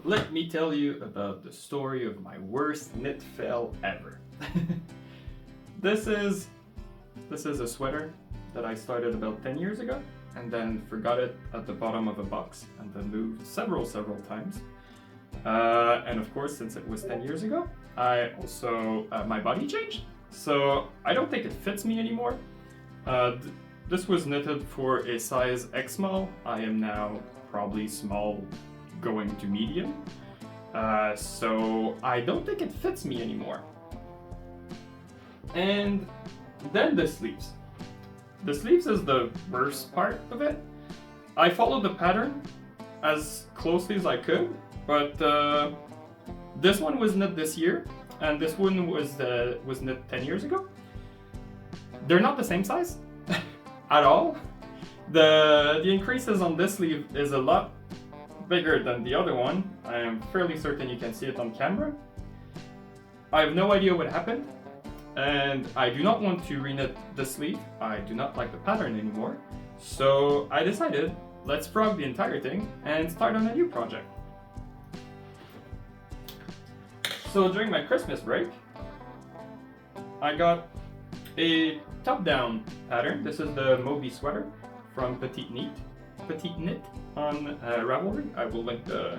let me tell you about the story of my worst knit fail ever. This is a sweater that I started about 10 years ago and then forgot it at the bottom of a box and then moved several times. And of course, since it was 10 years ago, I also, my body changed. So I don't think it fits me anymore. This was knitted for a size X small. I am now probably small going to medium. So I don't think it fits me anymore. And then the sleeves. The sleeves is the worst part of it. I followed the pattern as closely as I could, but this one was knit this year, and this one was knit 10 years ago. They're not the same size at all. The increases on this sleeve is a lot bigger than the other one. I am fairly certain you can see it on camera. I have no idea what happened, and I do not want to reknit the sleeve. I do not like the pattern anymore. So I decided, let's frog the entire thing and start on a new project. So during my Christmas break, I got a top-down pattern. This is the Moby sweater from Petite Knit on Ravelry. I will link the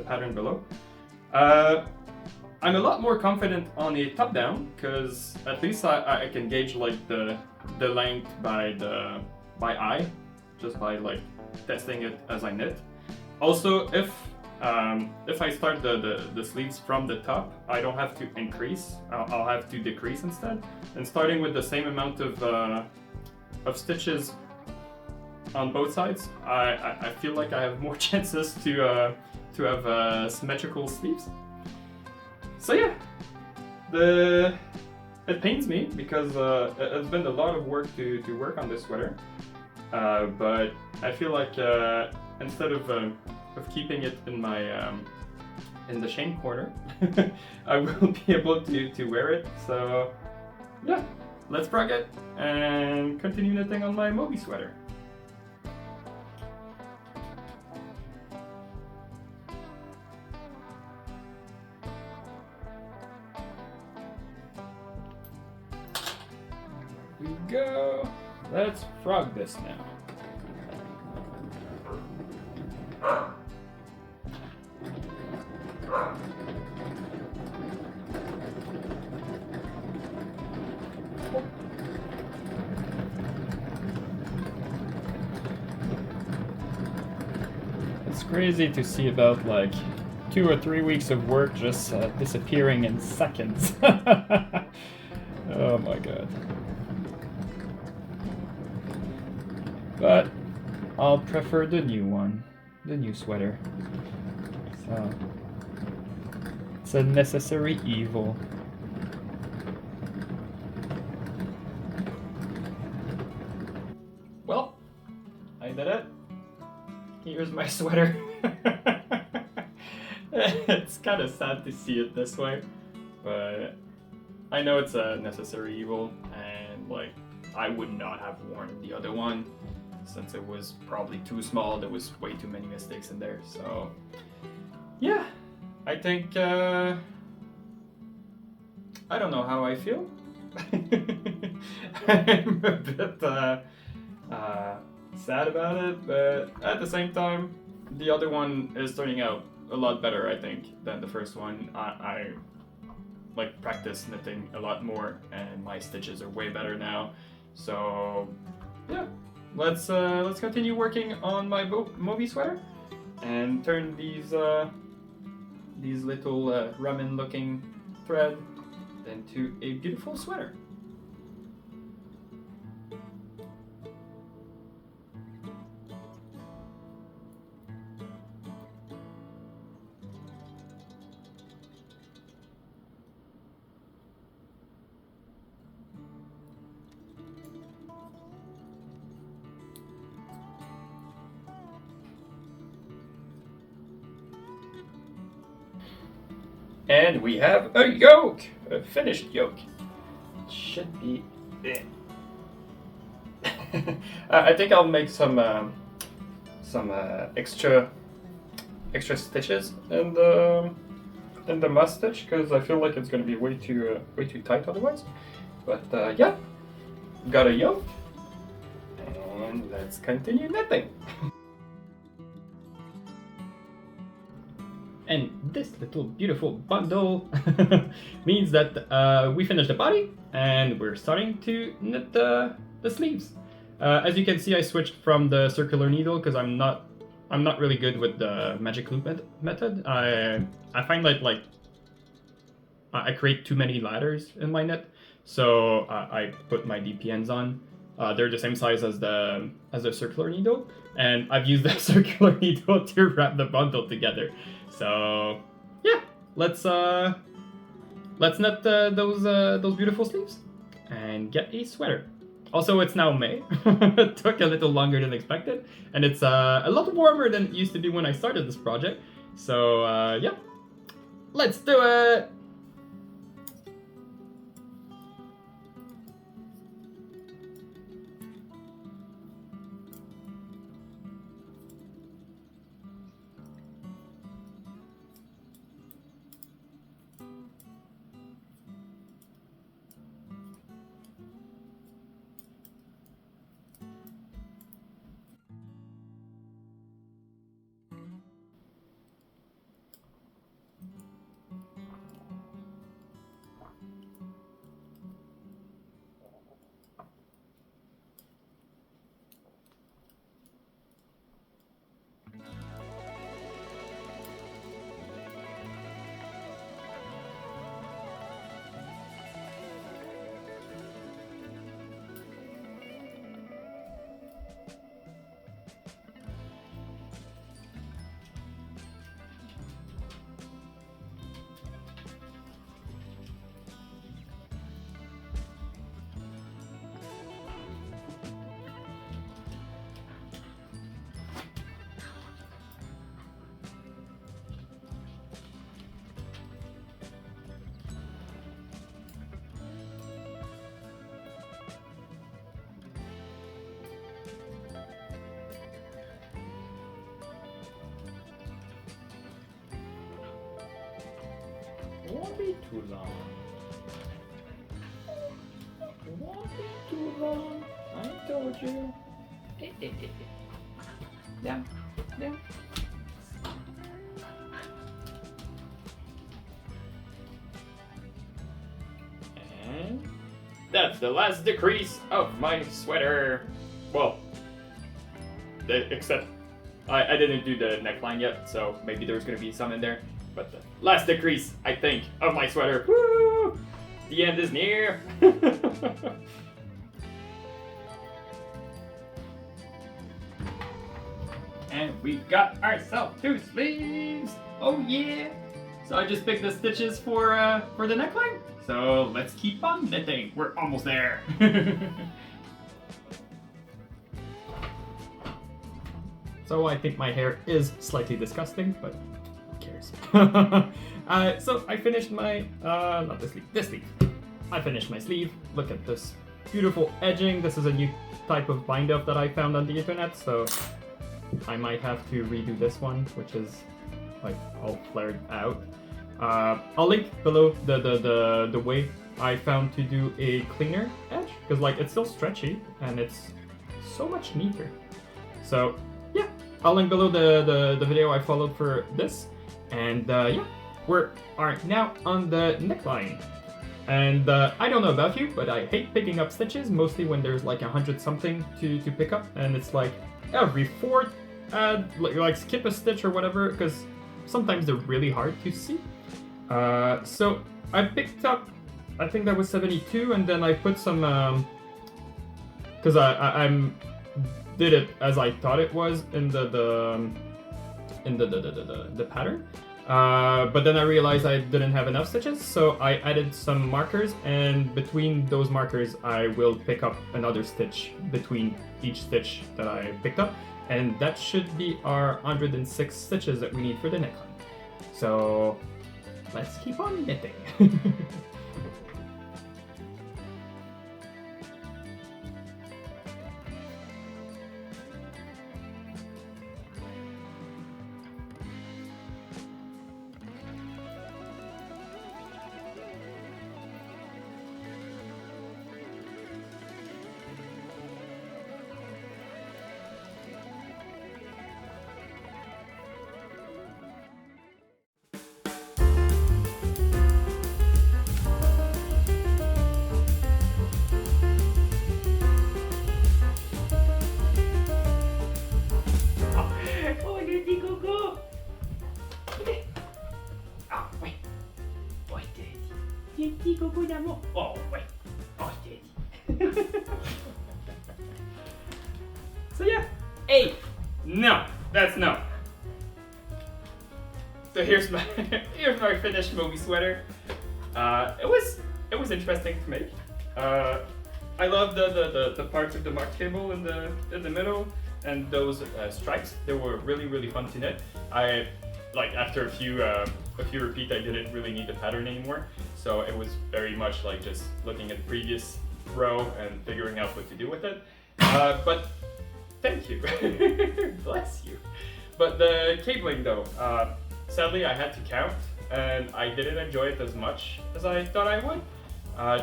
pattern below. I'm a lot more confident on a top-down because at least I can gauge like the length by eye, just by like testing it as I knit. Also, if I start the sleeves from the top, I don't have to increase. I'll have to decrease instead. And starting with the same amount of stitches on both sides, I feel like I have more chances to have symmetrical sleeves. So yeah, it pains me because it's been a lot of work to work on this sweater. But I feel like instead of keeping it in my in the shame corner, I will be able to wear it. So yeah, let's frog it and continue knitting on my Moby sweater. There we go. Let's frog this now. It's crazy to see about like 2 or 3 weeks of work just disappearing in seconds. Oh my god. But I'll prefer the new one, the new sweater. So it's a necessary evil. Well, I did it. Here's my sweater. It's kind of sad to see it this way, but I know it's a necessary evil, and like I would not have worn the other one since it was probably too small. There was way too many mistakes in there. So yeah, I think I don't know how I feel. I'm a bit sad about it, but at the same time, the other one is turning out a lot better, I think, than the first one. I like practice knitting a lot more, and my stitches are way better now. So yeah, let's continue working on my Moby sweater and turn these little ramen-looking thread into a beautiful sweater. And we have a yoke, a finished yoke. It should be there. I think I'll make some extra extra stitches in the must stitch because I feel like it's going to be way too tight otherwise. But yeah, got a yoke, and let's continue knitting. And this little beautiful bundle means that we finished the body and we're starting to knit the sleeves. As you can see, I switched from the circular needle because I'm not really good with the magic loop method. I find that like I create too many ladders in my knit, so I put my DPNs on. They're the same size as the circular needle, and I've used the circular needle to wrap the bundle together. So yeah, let's knit those beautiful sleeves and get a sweater. Also, it's now May. It took a little longer than expected, and it's a lot warmer than it used to be when I started this project. So yeah, let's do it. Won't be too long. Won't be too long. I told you. Down, down. And that's the last decrease of my sweater. Well, except I didn't do the neckline yet, so maybe there's gonna be some in there. But the last decrease, I think, of my sweater. Woo! The end is near. And we got ourselves 2 sleeves. Oh yeah! So I just picked the stitches for the neckline. So let's keep on knitting. We're almost there. So I think my hair is slightly disgusting, but who cares? So I finished my, not this sleeve, this sleeve. I finished my sleeve. Look at this beautiful edging. This is a new type of bind-up that I found on the internet, so I might have to redo this one, which is like all flared out. I'll link below the way I found to do a cleaner edge, because like it's still stretchy and it's so much neater. So yeah, I'll link below the video I followed for this, and yeah, we are now on the neckline. And I don't know about you, but I hate picking up stitches, mostly when there's like 100 something to pick up, and it's like every fourth, like skip a stitch or whatever, because sometimes they're really hard to see. So I picked up, I think that was 72, and then I put some, because I'm did it as I thought it was in the pattern. But then I realized I didn't have enough stitches, so I added some markers, and between those markers I will pick up another stitch between each stitch that I picked up, and that should be our 106 stitches that we need for the neckline. So let's keep on knitting. steady, Coco d'amour. Oh, ouais. Oh, steady. So yeah. Hey! No, that's no. So here's my finished Moby sweater. It was interesting to make. I love the parts of the mark cable in the middle and those stripes. They were really fun to knit. I like after a few repeats, I didn't really need the pattern anymore. So it was very much like just looking at the previous row and figuring out what to do with it. But thank you, bless you. But the cabling though, sadly I had to count and I didn't enjoy it as much as I thought I would.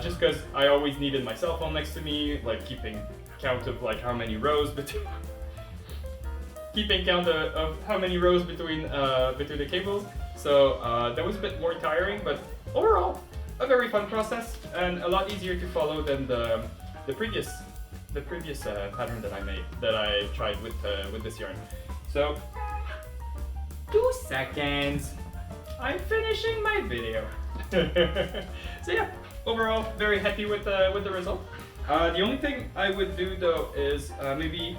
Just because I always needed my cell phone next to me, like keeping count of like how many rows between between the cables. So that was a bit more tiring, but overall a very fun process and a lot easier to follow than the previous pattern that I tried with this yarn. So 2 seconds. I'm finishing my video. So yeah, overall very happy with the result. The only thing I would do though is maybe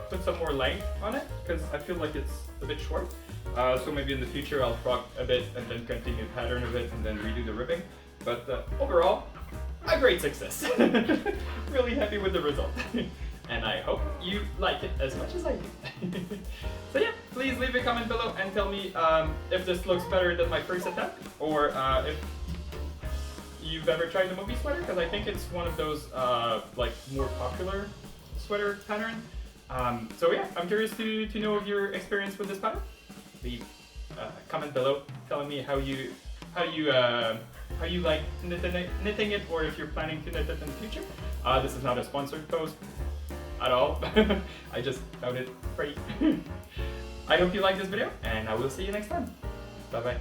put some more length on it because I feel like it's a bit short. So maybe in the future I'll frock a bit and then continue the pattern of it and then redo the ribbing. But overall, a great success. Really happy with the result. And I hope you like it as much as I do. So yeah, please leave a comment below and tell me if this looks better than my first attempt, or if you've ever tried the Moby sweater, because I think it's one of those like more popular sweater pattern. So yeah, I'm curious to know of your experience with this pattern. Leave a comment below telling me how you like knitting it, or if you're planning to knit it in the future. This is not a sponsored post at all. I just found it free. I hope you like this video, and I will see you next time. Bye bye.